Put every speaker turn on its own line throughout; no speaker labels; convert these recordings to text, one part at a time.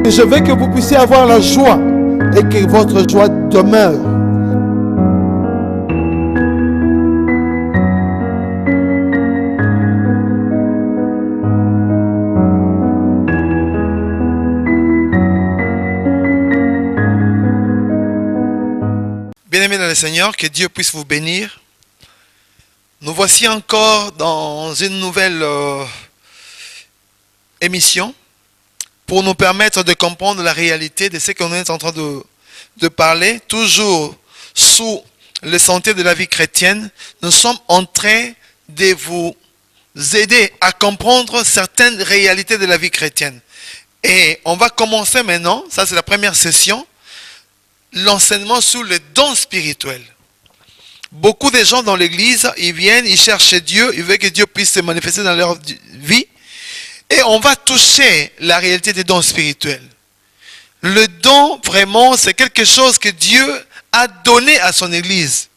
Et je veux que vous puissiez avoir la joie et que votre joie demeure.
Bien-aimés dans le Seigneur, que Dieu puisse vous bénir. Nous voici encore dans une nouvelle émission pour nous permettre de comprendre la réalité de ce qu'on est en train de parler, toujours sous le sentier de la vie chrétienne. Nous sommes en train de vous aider à comprendre certaines réalités de la vie chrétienne. Et on va commencer maintenant, ça c'est la première session, l'enseignement sur les dons spirituels. Beaucoup de gens dans l'église, ils viennent, ils cherchent Dieu, ils veulent que Dieu puisse se manifester dans leur vie. Et on va toucher la réalité des dons spirituels. Le don, vraiment, c'est quelque chose que Dieu a donné à son église.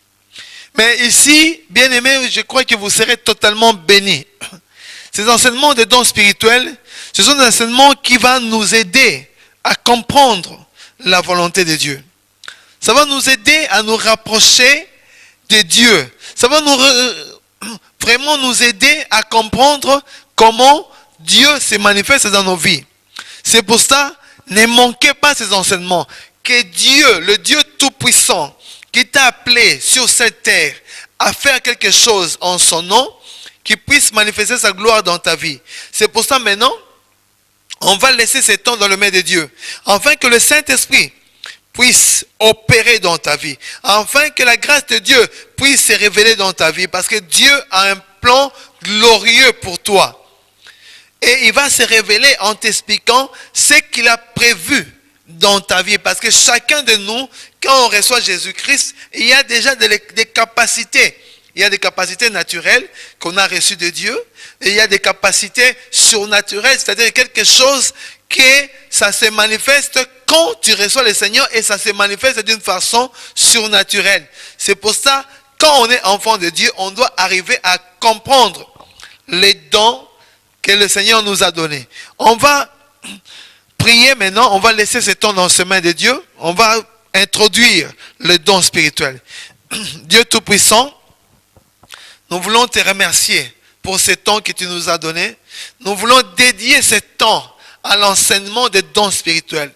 Mais ici, bien aimés, je crois que vous serez totalement bénis. Ces enseignements des dons spirituels, ce sont des enseignements qui vont nous aider à comprendre la volonté de Dieu. Ça va nous aider à nous rapprocher de Dieu. Ça va vraiment nous aider à comprendre comment Dieu se manifeste dans nos vies. C'est pour ça, ne manquez pas ces enseignements. Que Dieu, le Dieu Tout-Puissant, qui t'a appelé sur cette terre à faire quelque chose en son nom, qui puisse manifester sa gloire dans ta vie. C'est pour ça maintenant, on va laisser ce temps dans le main de Dieu. Afin que le Saint-Esprit puisse opérer dans ta vie. Afin que la grâce de Dieu puisse se révéler dans ta vie. Parce que Dieu a un plan glorieux pour toi. Et il va se révéler en t'expliquant ce qu'il a prévu dans ta vie. Parce que chacun de nous, quand on reçoit Jésus-Christ, il y a déjà des capacités. Il y a des capacités naturelles qu'on a reçues de Dieu. Et il y a des capacités surnaturelles, c'est-à-dire quelque chose que ça se manifeste quand tu reçois le Seigneur et ça se manifeste d'une façon surnaturelle. C'est pour ça, quand on est enfant de Dieu, on doit arriver à comprendre les dons que le Seigneur nous a donnés. On va prier maintenant, on va laisser ce temps dans les mains de Dieu. On va introduire le don spirituel. Dieu Tout-Puissant, nous voulons te remercier pour ce temps que tu nous as donné. Nous voulons dédier ce temps à l'enseignement des dons spirituels.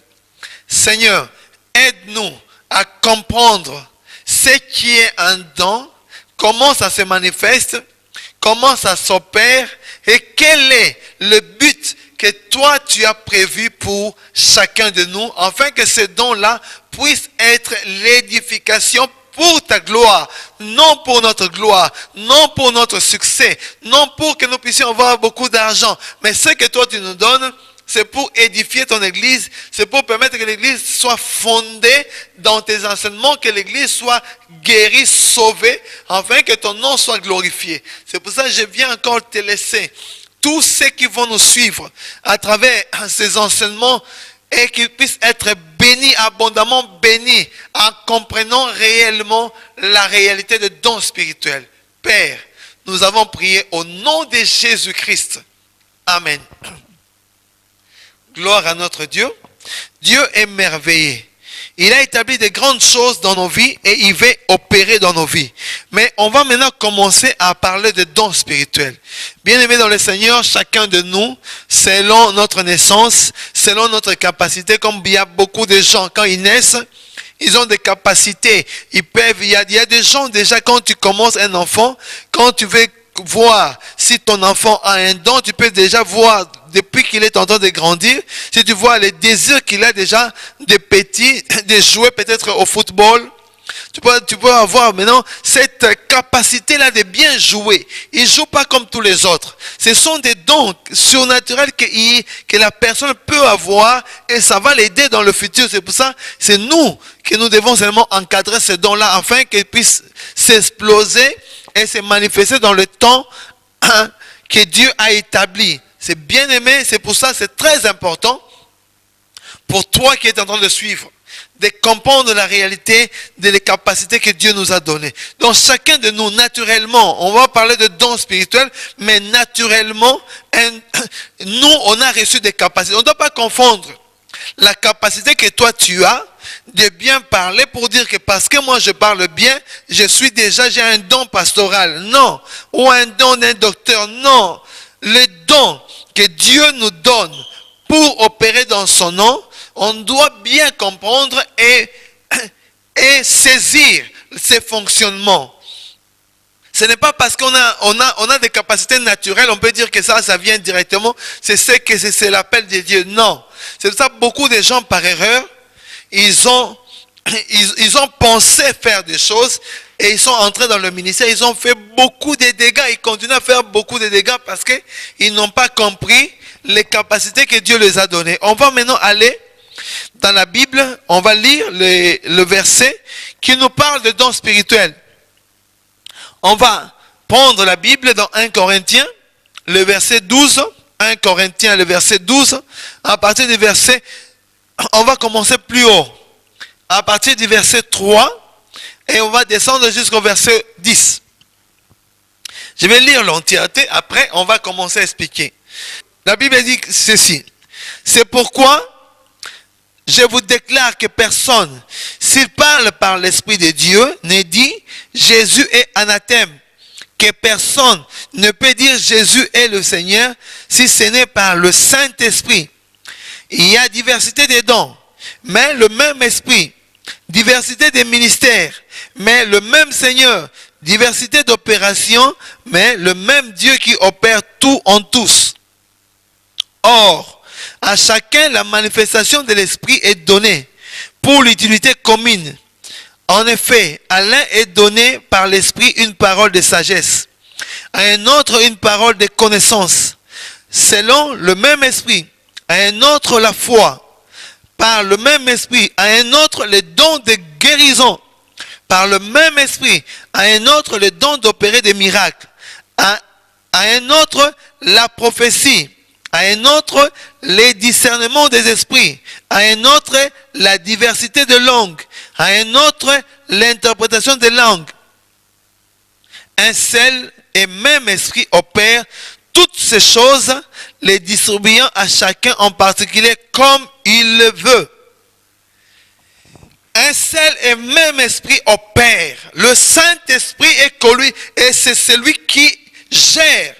Seigneur, aide-nous à comprendre ce qui est un don, comment ça se manifeste, comment ça s'opère et quel est le but que toi tu as prévu pour chacun de nous, afin que ce don-là puisse être l'édification pour ta gloire, non pour notre gloire, non pour notre succès, non pour que nous puissions avoir beaucoup d'argent, mais ce que toi tu nous donnes, c'est pour édifier ton église, c'est pour permettre que l'église soit fondée dans tes enseignements, que l'église soit guérie, sauvée, afin que ton nom soit glorifié. C'est pour ça que je viens encore te laisser tous ceux qui vont nous suivre à travers ces enseignements et qu'ils puissent être bénis, abondamment bénis, en comprenant réellement la réalité des dons spirituels. Père, nous avons prié au nom de Jésus-Christ. Amen. Gloire à notre Dieu. Dieu est merveilleux. Il a établi de grandes choses dans nos vies et il veut opérer dans nos vies. Mais on va maintenant commencer à parler de dons spirituels. Bien-aimés dans le Seigneur, chacun de nous, selon notre naissance, selon notre capacité, comme il y a beaucoup de gens, quand ils naissent, ils ont des capacités. Il y a des gens déjà, quand tu commences un enfant, quand tu veux voir si ton enfant a un don, tu peux déjà voir depuis qu'il est en train de grandir, si tu vois les désirs qu'il a déjà de petit, de jouer peut-être au football, tu peux avoir maintenant cette capacité-là de bien jouer. Il ne joue pas comme tous les autres. Ce sont des dons surnaturels que la personne peut avoir et ça va l'aider dans le futur. C'est pour ça c'est nous que nous devons seulement encadrer ces dons-là afin qu'ils puissent s'exploser et se manifester dans le temps que Dieu a établi. C'est bien aimé, c'est pour ça c'est très important pour toi qui es en train de suivre, de comprendre la réalité des capacités que Dieu nous a données. Donc chacun de nous, naturellement, on va parler de dons spirituels, mais naturellement, nous, on a reçu des capacités. On ne doit pas confondre la capacité que toi tu as de bien parler pour dire que parce que moi je parle bien, j'ai un don pastoral. Non. Ou un don d'un docteur. Non. Le don que Dieu nous donne pour opérer dans son nom, on doit bien comprendre et saisir ses fonctionnements. Ce n'est pas parce qu'on a des capacités naturelles, on peut dire que ça vient directement, c'est l'appel de Dieu. Non. C'est pour ça que beaucoup de gens, par erreur, ils ont pensé faire des choses et ils sont entrés dans le ministère, ils ont fait beaucoup de dégâts, ils continuent à faire beaucoup de dégâts parce qu'ils n'ont pas compris les capacités que Dieu les a données. On va maintenant aller dans la Bible, on va lire le verset qui nous parle de dons spirituels. On va prendre la Bible dans 1 Corinthiens, le verset 12. 1 Corinthiens, le verset 12. À partir du verset, on va commencer plus haut. À partir du verset 3, et on va descendre jusqu'au verset 10. Je vais lire l'entièreté, après on va commencer à expliquer. La Bible dit ceci. C'est pourquoi je vous déclare que personne, s'il parle par l'Esprit de Dieu, ne dit Jésus est anathème. Que personne ne peut dire Jésus est le Seigneur si ce n'est par le Saint-Esprit. Il y a diversité des dons, mais le même Esprit. Diversité des ministères, mais le même Seigneur. Diversité d'opérations, mais le même Dieu qui opère tout en tous. Or, à chacun la manifestation de l'Esprit est donnée pour l'utilité commune. En effet, à l'un est donné par l'Esprit une parole de sagesse, à un autre une parole de connaissance, selon le même Esprit, à un autre la foi, par le même Esprit, à un autre le don de guérison, par le même Esprit, à un autre le don d'opérer des miracles, à un autre la prophétie, à un autre les discernements des esprits, à un autre la diversité de langues, à un autre l'interprétation des langues. Un seul et même esprit opère toutes ces choses, les distribuant à chacun en particulier comme il le veut. Un seul et même esprit opère. Le Saint-Esprit est connu et c'est celui qui gère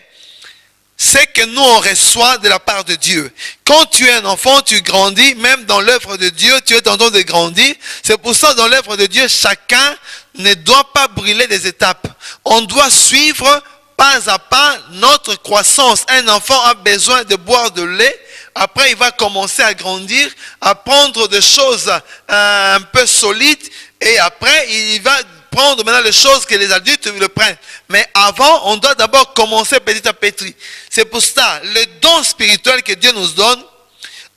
ce que nous on reçoit de la part de Dieu. Quand tu es un enfant, tu grandis, même dans l'œuvre de Dieu, tu es en train de grandir. C'est pour ça, dans l'œuvre de Dieu, chacun ne doit pas brûler des étapes. On doit suivre pas à pas notre croissance. Un enfant a besoin de boire de lait. Après, il va commencer à grandir, à prendre des choses un peu solides. Et après, il va prendre maintenant les choses que les adultes le prennent. Mais avant, on doit d'abord commencer petit à petit. C'est pour ça, le don spirituel que Dieu nous donne,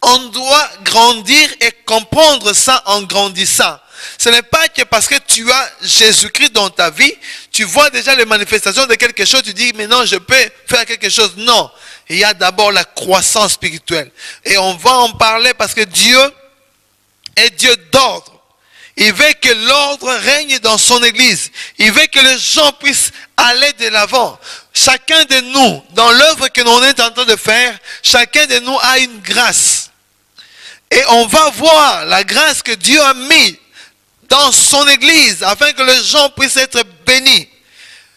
on doit grandir et comprendre ça en grandissant. Ce n'est pas que parce que tu as Jésus-Christ dans ta vie, tu vois déjà les manifestations de quelque chose, tu dis, mais non, je peux faire quelque chose. Non, il y a d'abord la croissance spirituelle. Et on va en parler parce que Dieu est Dieu d'ordre. Il veut que l'ordre règne dans son église. Il veut que les gens puissent aller de l'avant. Chacun de nous, dans l'œuvre que l'on est en train de faire, chacun de nous a une grâce. Et on va voir la grâce que Dieu a mise dans son église, afin que les gens puissent être bénis.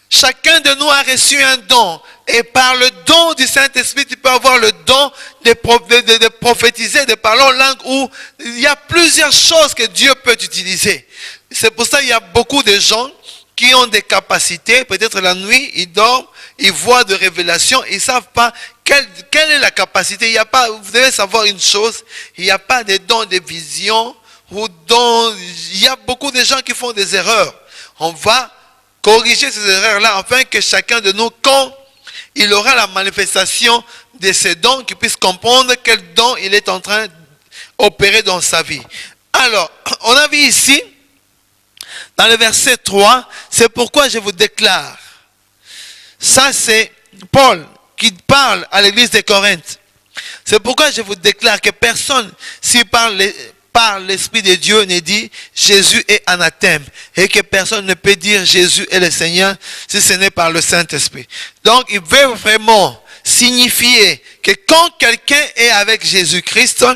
Chacun de nous a reçu un don. Et par le don du Saint-Esprit, tu peux avoir le don de prophétiser, de parler en langue, où il y a plusieurs choses que Dieu peut utiliser. C'est pour ça qu'il y a beaucoup de gens qui ont des capacités. Peut-être la nuit, ils dorment, ils voient de révélations, ils ne savent pas quelle est la capacité. Il y a pas, vous devez savoir une chose, il n'y a pas de dons de vision, il y a beaucoup de gens qui font des erreurs. On va corriger ces erreurs-là afin que chacun de nous, quand il aura la manifestation de ces dons, qu'il puisse comprendre quel don il est en train d'opérer dans sa vie. Alors, on a vu ici, dans le verset 3, c'est pourquoi je vous déclare. Ça, c'est Paul qui parle à l'église de Corinthe. C'est pourquoi je vous déclare que personne, s'il parle par l'Esprit de Dieu, ne dit Jésus est anathème, et que personne ne peut dire Jésus est le Seigneur si ce n'est par le Saint-Esprit. Donc il veut vraiment signifier que quand quelqu'un est avec Jésus-Christ,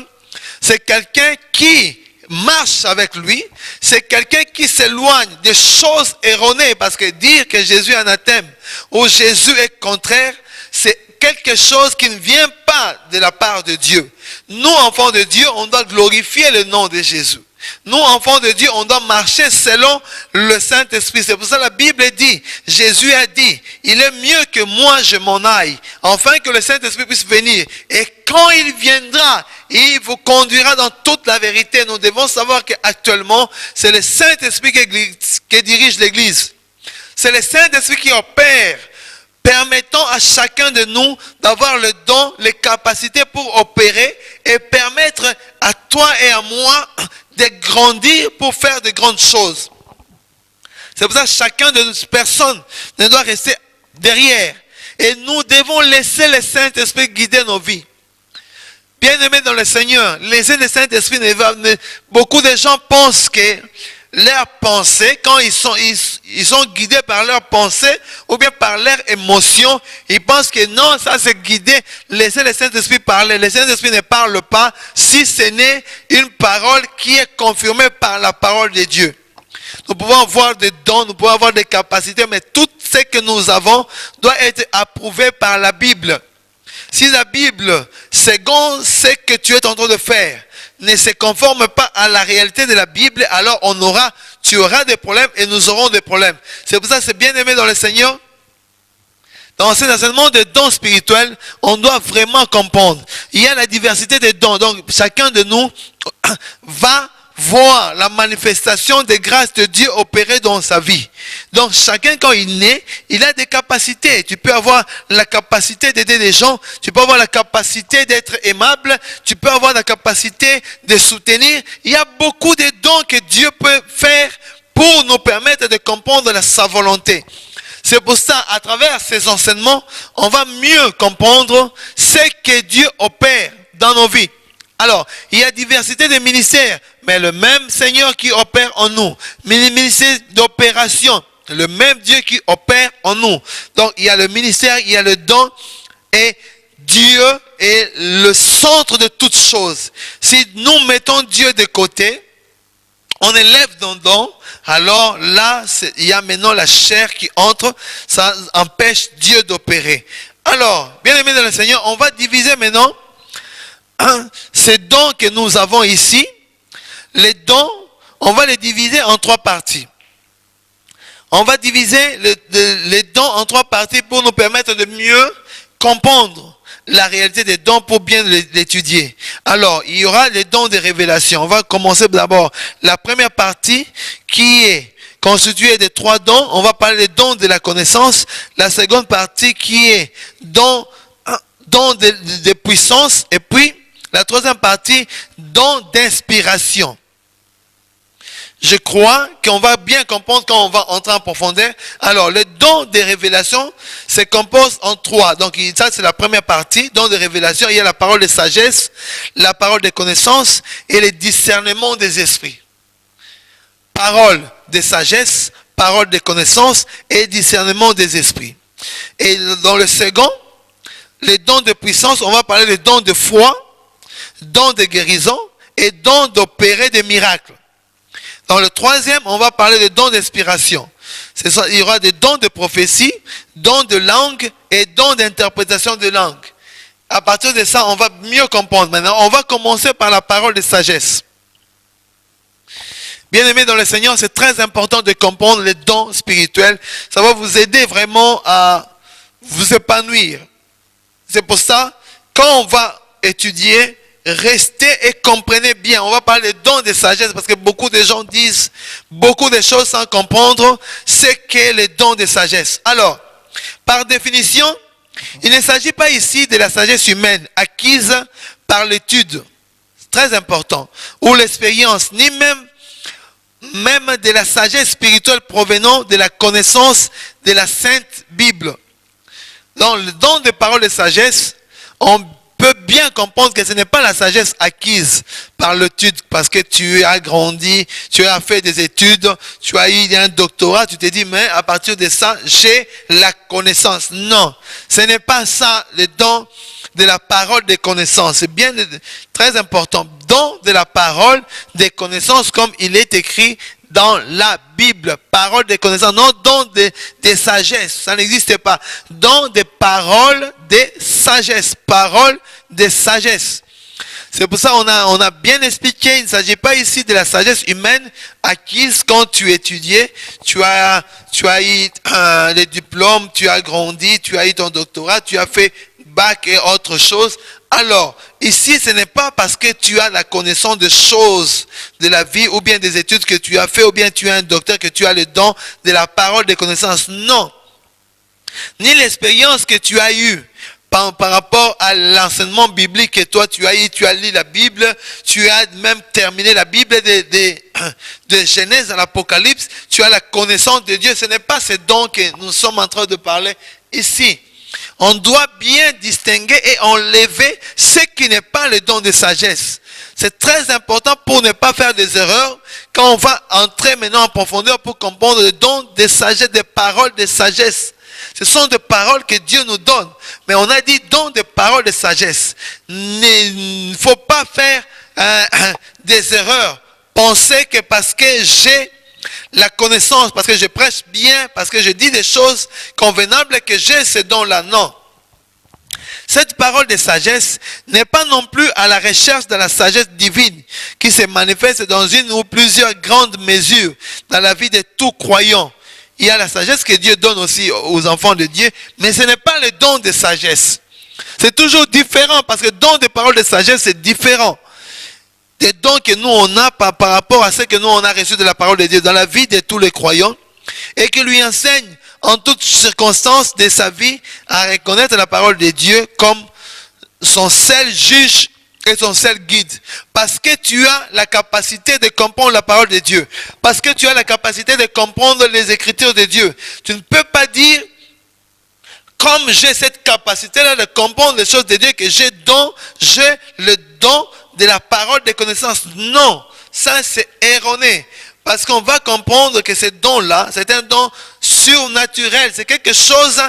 c'est quelqu'un qui marche avec lui, c'est quelqu'un qui s'éloigne des choses erronées, parce que dire que Jésus est anathème ou Jésus est contraire, c'est quelque chose qui ne vient pas de la part de Dieu. Nous, enfants de Dieu, on doit glorifier le nom de Jésus. Nous, enfants de Dieu, on doit marcher selon le Saint-Esprit. C'est pour ça que la Bible dit, Jésus a dit, il est mieux que moi je m'en aille, afin que le Saint-Esprit puisse venir. Et quand il viendra, il vous conduira dans toute la vérité. Nous devons savoir qu'actuellement, c'est le Saint-Esprit qui dirige l'Église. C'est le Saint-Esprit qui opère, permettant à chacun de nous d'avoir le don, les capacités pour opérer et permettre à toi et à moi de grandir pour faire de grandes choses. C'est pour ça que chacun de nos personnes ne doit rester derrière. Et nous devons laisser le Saint-Esprit guider nos vies. Bien-aimés dans le Seigneur, laisser le Saint-Esprit, beaucoup de gens pensent que leurs pensées, quand ils sont guidés par leurs pensées ou bien par leurs émotions, ils pensent que non, ça c'est guidé, laissez le Saint-Esprit parler. Le Saint-Esprit ne parle pas si ce n'est une parole qui est confirmée par la parole de Dieu. Nous pouvons avoir des dons, nous pouvons avoir des capacités, mais tout ce que nous avons doit être approuvé par la Bible. Si la Bible, selon ce que tu es en train de faire, ne se conforme pas à la réalité de la Bible, alors tu auras des problèmes et nous aurons des problèmes. C'est pour ça que c'est bien aimé dans le Seigneur. Dans cet enseignement des dons spirituels, on doit vraiment comprendre. Il y a la diversité des dons. Donc, chacun de nous va voir la manifestation des grâces de Dieu opérer dans sa vie. Donc chacun quand il naît, il a des capacités. Tu peux avoir la capacité d'aider les gens, tu peux avoir la capacité d'être aimable, tu peux avoir la capacité de soutenir. Il y a beaucoup de dons que Dieu peut faire pour nous permettre de comprendre sa volonté. C'est pour ça, à travers ces enseignements, on va mieux comprendre ce que Dieu opère dans nos vies. Alors, il y a diversité de ministères, mais le même Seigneur qui opère en nous. Ministère d'opération, le même Dieu qui opère en nous. Donc, il y a le ministère, il y a le don, et Dieu est le centre de toutes choses. Si nous mettons Dieu de côté, on élève nos dons, alors là, il y a maintenant la chair qui entre, ça empêche Dieu d'opérer. Alors, bien aimés dans le Seigneur, on va diviser maintenant ces dons que nous avons ici. Les dons, on va les diviser en trois parties. On va diviser les dons en trois parties pour nous permettre de mieux comprendre la réalité des dons pour bien l'étudier. Alors, il y aura les dons de révélation. On va commencer d'abord la première partie qui est constituée de trois dons. On va parler des dons de la connaissance. La seconde partie qui est dons de puissance. Et puis, la troisième partie, dons d'inspiration. Je crois qu'on va bien comprendre quand on va entrer en profondeur. Alors, le don de révélation se compose en trois. Donc, ça, c'est la première partie. Don de révélation, il y a la parole de sagesse, la parole de connaissance et le discernement des esprits. Parole de sagesse, parole de connaissance et discernement des esprits. Et dans le second, les dons de puissance, on va parler des dons de foi, dons de guérison et dons d'opérer des miracles. Dans le troisième, on va parler des dons d'inspiration. Il y aura des dons de prophétie, dons de langue et dons d'interprétation de langue. À partir de ça, on va mieux comprendre. Maintenant, on va commencer par la parole de sagesse. Bien-aimés dans le Seigneur, c'est très important de comprendre les dons spirituels. Ça va vous aider vraiment à vous épanouir. C'est pour ça, quand on va étudier, restez et comprenez bien. On va parler des dons de sagesse parce que beaucoup de gens disent beaucoup de choses sans comprendre ce qu'est les dons de sagesse. Alors, par définition, il ne s'agit pas ici de la sagesse humaine acquise par l'étude, c'est très important, ou l'expérience, ni même de la sagesse spirituelle provenant de la connaissance de la Sainte Bible. Dans le don de paroles de sagesse, peux bien comprendre que ce n'est pas la sagesse acquise par l'étude, parce que tu as grandi, tu as fait des études, tu as eu un doctorat, tu te dis, mais à partir de ça, j'ai la connaissance. Non, ce n'est pas ça le don de la parole des connaissances. C'est bien très important. Don de la parole des connaissances, comme il est écrit dans la Bible. Parole des connaissances, non don de sagesse. Ça n'existe pas. Don des paroles de sagesse. Parole de sagesse. C'est pour ça qu'on a bien expliqué, il ne s'agit pas ici de la sagesse humaine acquise quand tu étudiais, tu as eu les diplômes, tu as grandi, tu as eu ton doctorat, tu as fait bac et autre chose. Alors, ici, ce n'est pas parce que tu as la connaissance de choses de la vie ou bien des études que tu as fait ou bien tu es un docteur que tu as le don de la parole des connaissances. Non. Ni l'expérience que tu as eue par rapport à l'enseignement biblique que toi tu as eu, tu as lu la Bible, tu as même terminé la Bible de Genèse à l'Apocalypse, tu as la connaissance de Dieu. Ce n'est pas ce don que nous sommes en train de parler ici. On doit bien distinguer et enlever ce qui n'est pas le don de sagesse. C'est très important pour ne pas faire des erreurs quand on va entrer maintenant en profondeur pour comprendre le don de sagesse, des paroles de sagesse. Ce sont des paroles que Dieu nous donne. Mais on a dit don de paroles de sagesse. Il ne faut pas faire des erreurs. Penser que parce que j'ai la connaissance, parce que je prêche bien, parce que je dis des choses convenables, que j'ai ce don-là. Non. Cette parole de sagesse n'est pas non plus à la recherche de la sagesse divine qui se manifeste dans une ou plusieurs grandes mesures dans la vie de tout croyant. Il y a la sagesse que Dieu donne aussi aux enfants de Dieu, mais ce n'est pas le don de sagesse. C'est toujours différent parce que le don de parole de sagesse, c'est différent des dons que nous on a par rapport à ce que nous on a reçu de la parole de Dieu dans la vie de tous les croyants et qui lui enseigne en toutes circonstances de sa vie à reconnaître la parole de Dieu comme son seul juge et son seul guide. Parce que tu as la capacité de comprendre la parole de Dieu. Parce que tu as la capacité de comprendre les Écritures de Dieu. Tu ne peux pas dire, comme j'ai cette capacité-là de comprendre les choses de Dieu, que j'ai le don de la parole de connaissance. Non, ça c'est erroné. Parce qu'on va comprendre que ce don-là, c'est un don surnaturel. C'est quelque chose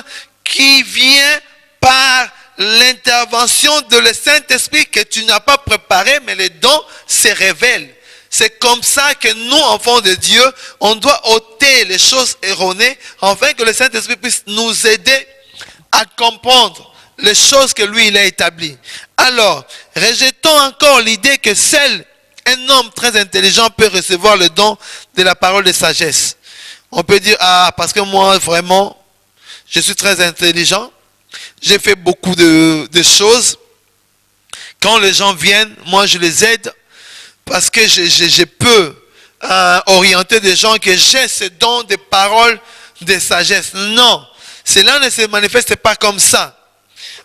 qui vient par l'intervention de le Saint-Esprit que tu n'as pas préparé, mais les dons se révèlent. C'est comme ça que nous, enfants de Dieu, on doit ôter les choses erronées, afin que le Saint-Esprit puisse nous aider à comprendre les choses que lui, il a établies. Alors, rejetons encore l'idée que seul un homme très intelligent peut recevoir le don de la parole de sagesse. On peut dire, ah, parce que moi, vraiment, je suis très intelligent. J'ai fait beaucoup de choses. Quand les gens viennent, moi je les aide parce que je peux orienter des gens que j'ai ce don de paroles de sagesse. Non, cela ne se manifeste pas comme ça.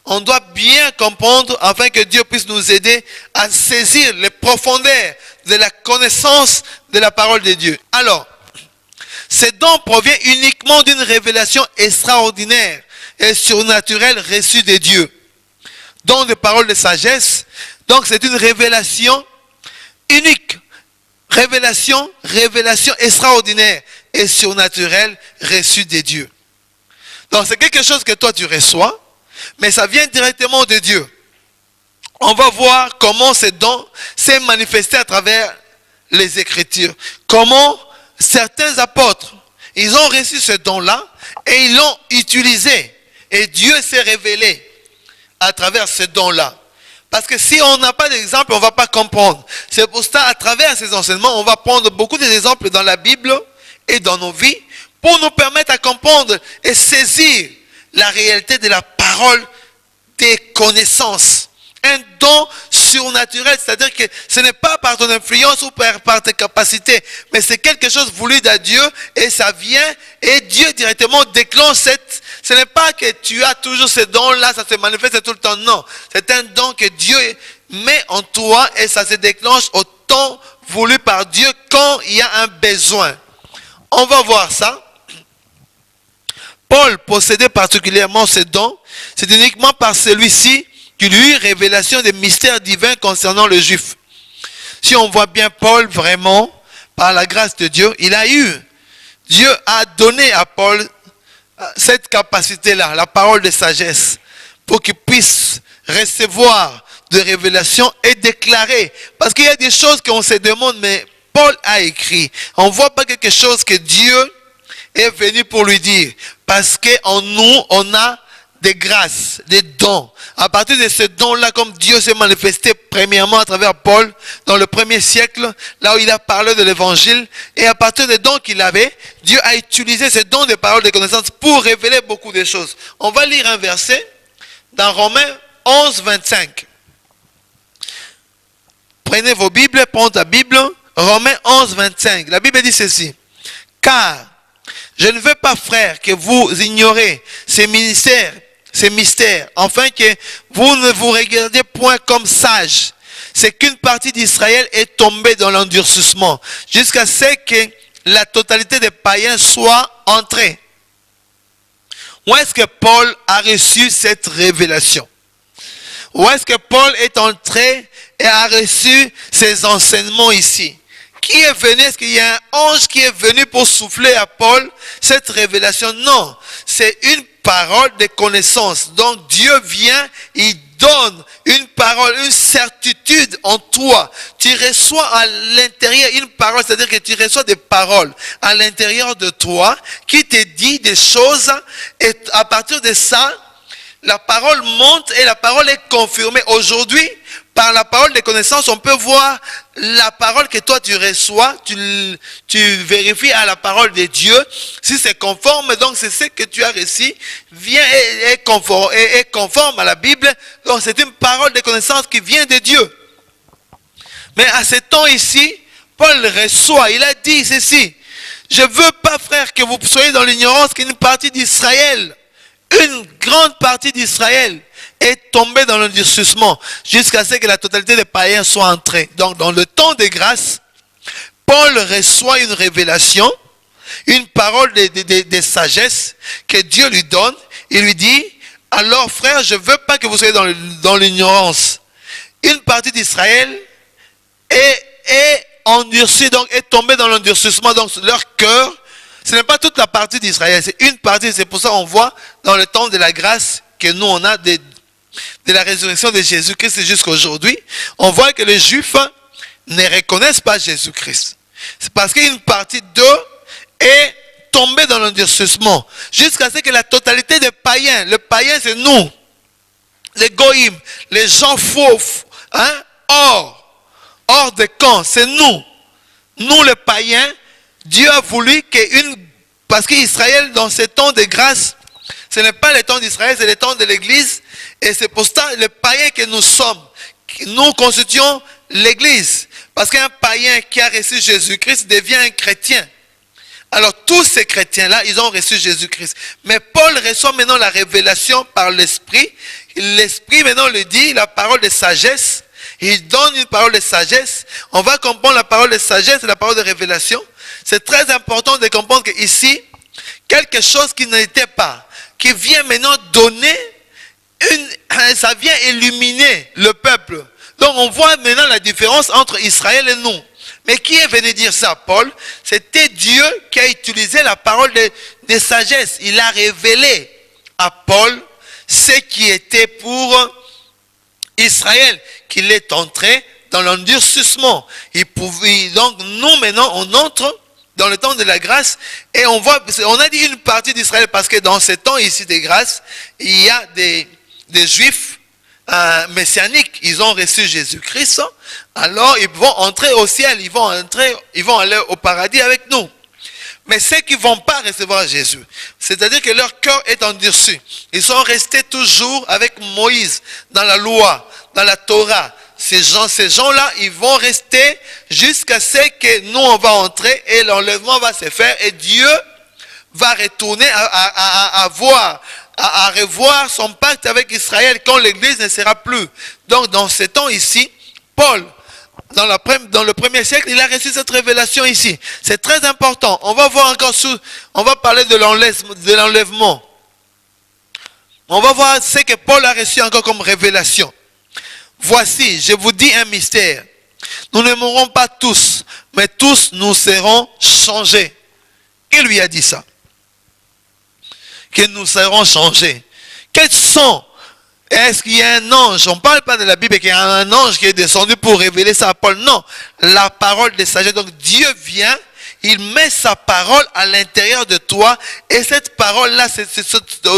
On doit bien comprendre afin que Dieu puisse nous aider à saisir les profondeurs de la connaissance de la parole de Dieu. Alors, ce don provient uniquement d'une révélation extraordinaire et surnaturelle reçue de Dieu. Don de paroles de sagesse. Donc c'est une révélation unique. Révélation extraordinaire et surnaturelle reçue de Dieu. Donc c'est quelque chose que toi tu reçois, mais ça vient directement de Dieu. On va voir comment ce don s'est manifesté à travers les Écritures. Comment certains apôtres, ils ont reçu ce don-là et ils l'ont utilisé. Et Dieu s'est révélé à travers ce don-là. Parce que si on n'a pas d'exemple, on ne va pas comprendre. C'est pour ça, à travers ces enseignements, on va prendre beaucoup d'exemples dans la Bible et dans nos vies pour nous permettre à comprendre et saisir la réalité de la parole des connaissances. Un don surnaturel, c'est-à-dire que ce n'est pas par ton influence ou par tes capacités, mais c'est quelque chose voulu de Dieu et ça vient et Dieu directement déclenche ce n'est pas que tu as toujours ce don-là, ça se manifeste tout le temps, non. C'est un don que Dieu met en toi et ça se déclenche au temps voulu par Dieu quand il y a un besoin. On va voir ça. Paul possédait particulièrement ce don. C'est uniquement par celui-ci qu'il y eut révélation des mystères divins concernant le juif. Si on voit bien Paul, vraiment, par la grâce de Dieu, Dieu a donné à Paul cette capacité-là, la parole de sagesse, pour qu'il puisse recevoir de révélations et déclarer. Parce qu'il y a des choses qu'on se demande, mais Paul a écrit. On ne voit pas quelque chose que Dieu est venu pour lui dire. Parce qu'en nous, on a des grâces, des dons. À partir de ces dons-là, comme Dieu s'est manifesté premièrement à travers Paul, dans le 1er siècle, là où il a parlé de l'évangile, et à partir des dons qu'il avait, Dieu a utilisé ces dons de paroles de connaissance pour révéler beaucoup de choses. On va lire un verset dans Romains 11, 25. Prenez vos Bibles, prenez ta Bible, Romains 11, 25. La Bible dit ceci. Car je ne veux pas, frères, que vous ignorez ces mystères, afin que vous ne vous regardiez point comme sages. C'est qu'une partie d'Israël est tombée dans l'endurcissement, jusqu'à ce que la totalité des païens soit entrée. Où est-ce que Paul a reçu cette révélation? Où est-ce que Paul est entré et a reçu ces enseignements ici? Qui est venu? Est-ce qu'il y a un ange qui est venu pour souffler à Paul cette révélation? Non, c'est une parole de connaissance. Donc Dieu vient, il donne une parole, une certitude en toi. Tu reçois à l'intérieur une parole, c'est-à-dire que tu reçois des paroles à l'intérieur de toi qui te dit des choses, et à partir de ça, la parole monte et la parole est confirmée. Aujourd'hui, par la parole de connaissance, on peut voir la parole que toi tu reçois, tu vérifies à la parole de Dieu, si c'est conforme, donc c'est ce que tu as reçu, vient et est conforme à la Bible, donc c'est une parole de connaissance qui vient de Dieu. Mais à ce temps ici, Paul reçoit, il a dit ceci, je ne veux pas, frère, que vous soyez dans l'ignorance qu'une partie d'Israël, une grande partie d'Israël, est tombé dans l'endurcissement jusqu'à ce que la totalité des païens soient entrés. Donc dans le temps de grâce, Paul reçoit une révélation, une parole de sagesse que Dieu lui donne. Il lui dit, alors frère, je ne veux pas que vous soyez dans l'ignorance. Une partie d'Israël est endurcie, donc est tombée dans l'endurcissement, donc leur cœur, ce n'est pas toute la partie d'Israël, c'est une partie. C'est pour ça qu'on voit dans le temps de la grâce que nous on a de la résurrection de Jésus-Christ jusqu'à aujourd'hui, on voit que les Juifs ne reconnaissent pas Jésus-Christ. C'est parce qu'une partie d'eux est tombée dans l'endurcissement, jusqu'à ce que la totalité des païens, le païen c'est nous, les goïms, les gens fauves, hors de camp, c'est nous les païens. Dieu a voulu parce qu'Israël dans ce temps de grâce, ce n'est pas le temps d'Israël, c'est le temps de l'Église. Et c'est pour ça, les païens que nous sommes, nous constituons l'Église. Parce qu'un païen qui a reçu Jésus-Christ devient un chrétien. Alors tous ces chrétiens-là, ils ont reçu Jésus-Christ. Mais Paul reçoit maintenant la révélation par l'Esprit. L'Esprit maintenant le dit, la parole de sagesse. Il donne une parole de sagesse. On va comprendre la parole de sagesse et la parole de révélation. C'est très important de comprendre qu'ici, quelque chose qui n'était pas, qui vient maintenant donner, ça vient illuminer le peuple. Donc on voit maintenant la différence entre Israël et nous. Mais qui est venu dire ça, Paul? C'était Dieu qui a utilisé la parole de sagesse. Il a révélé à Paul ce qui était pour Israël, qu'il est entré dans l'endurcissement. Donc nous maintenant, on entre dans le temps de la grâce, et on a dit une partie d'Israël, parce que dans ce temps ici de grâce, il y a des Juifs messianiques, ils ont reçu Jésus-Christ, alors ils vont entrer au ciel, ils vont aller au paradis avec nous. Mais ceux qui ne vont pas recevoir Jésus, c'est-à-dire que leur cœur est endurci, ils sont restés toujours avec Moïse, dans la loi, dans la Torah. Ces gens-là, ils vont rester jusqu'à ce que nous, on va entrer et l'enlèvement va se faire et Dieu va retourner à revoir son pacte avec Israël quand l'Église ne sera plus. Donc, dans ce temps ici, Paul, dans le 1er siècle, il a reçu cette révélation ici. C'est très important. On va voir encore on va parler de l'enlèvement. On va voir ce que Paul a reçu encore comme révélation. Voici, je vous dis un mystère. Nous ne mourrons pas tous, mais tous nous serons changés. Qui lui a dit ça? Que nous serons changés. Quels sont? Est-ce qu'il y a un ange? On ne parle pas de la Bible qu'il y a un ange qui est descendu pour révéler ça à Paul. Non, la parole de sagesse. Donc Dieu vient, il met sa parole à l'intérieur de toi. Et cette parole-là,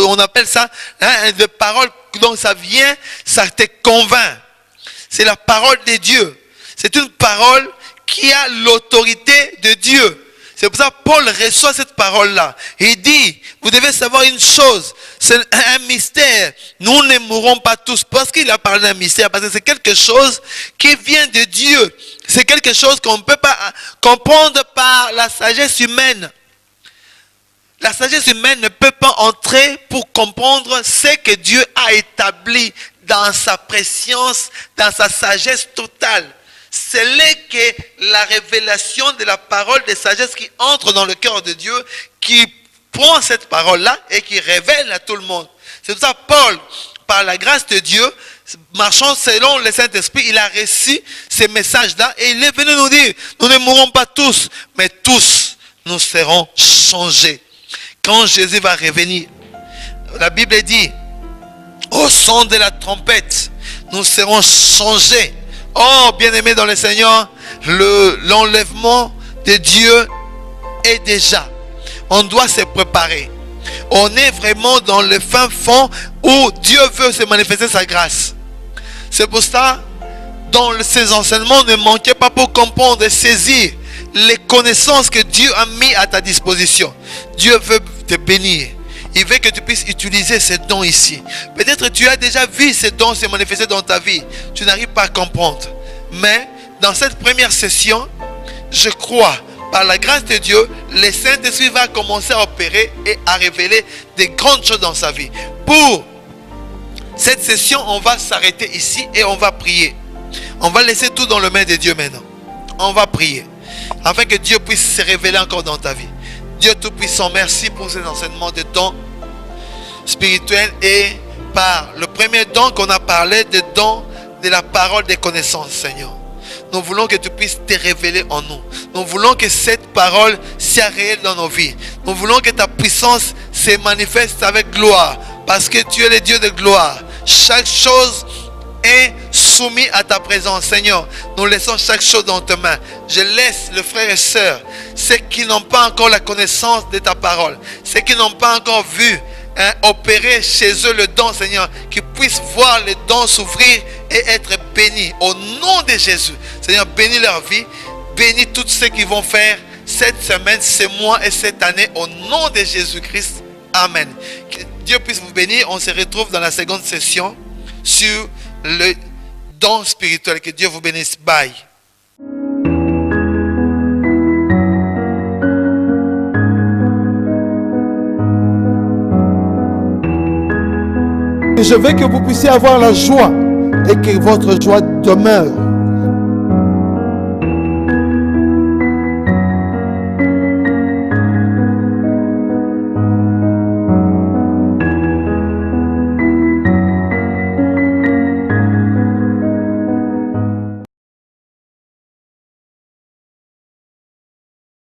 on appelle ça de parole. Donc ça vient, ça te convainc. C'est la parole de Dieu. C'est une parole qui a l'autorité de Dieu. C'est pour ça que Paul reçoit cette parole-là. Il dit, vous devez savoir une chose, c'est un mystère. Nous ne mourrons pas tous. Parce qu'il a parlé d'un mystère, parce que c'est quelque chose qui vient de Dieu. C'est quelque chose qu'on ne peut pas comprendre par la sagesse humaine. La sagesse humaine ne peut pas entrer pour comprendre ce que Dieu a établi dans sa préscience, dans sa sagesse totale. C'est là que la révélation de la parole de sagesse qui entre dans le cœur de Dieu, qui prend cette parole-là et qui révèle à tout le monde. C'est pour ça que Paul, par la grâce de Dieu, marchant selon le Saint-Esprit, il a reçu ces messages-là et il est venu nous dire, nous ne mourrons pas tous, mais tous nous serons changés. Quand Jésus va revenir, la Bible dit, au son de la trompette, nous serons changés. Oh, bien-aimés dans le Seigneur, l'enlèvement de Dieu est déjà. On doit se préparer. On est vraiment dans le fin fond où Dieu veut se manifester sa grâce. C'est pour ça, dans ces enseignements, ne manquez pas pour comprendre et saisir les connaissances que Dieu a mis à ta disposition. Dieu veut te bénir. Il veut que tu puisses utiliser ces dons ici. Peut-être tu as déjà vu ces dons se manifester dans ta vie. Tu n'arrives pas à comprendre. Mais dans cette première session, je crois, par la grâce de Dieu, le Saint-Esprit va commencer à opérer et à révéler des grandes choses dans sa vie. Pour cette session, on va s'arrêter ici et on va prier. On va laisser tout dans le main de Dieu maintenant. On va prier. Afin que Dieu puisse se révéler encore dans ta vie. Dieu Tout-Puissant, merci pour ces enseignements de dons spirituels et par le premier don qu'on a parlé, de dons de la parole des connaissances, Seigneur. Nous voulons que tu puisses te révéler en nous. Nous voulons que cette parole soit réelle dans nos vies. Nous voulons que ta puissance se manifeste avec gloire parce que tu es le Dieu de gloire. Chaque chose est soumise à ta présence, Seigneur. Nous laissons chaque chose dans tes mains. Je laisse les frères et sœurs, ceux qui n'ont pas encore la connaissance de ta parole, ceux qui n'ont pas encore vu opérer chez eux le don, Seigneur, qu'ils puissent voir les dons s'ouvrir et être bénis au nom de Jésus. Seigneur, bénis leur vie, bénis tout ce qu'ils vont faire cette semaine, ce mois et cette année au nom de Jésus-Christ. Amen. Que Dieu puisse vous bénir. On se retrouve dans la seconde session sur le don spirituel. Que Dieu vous bénisse. Bye.
Et je veux que vous puissiez avoir la joie et que votre joie demeure.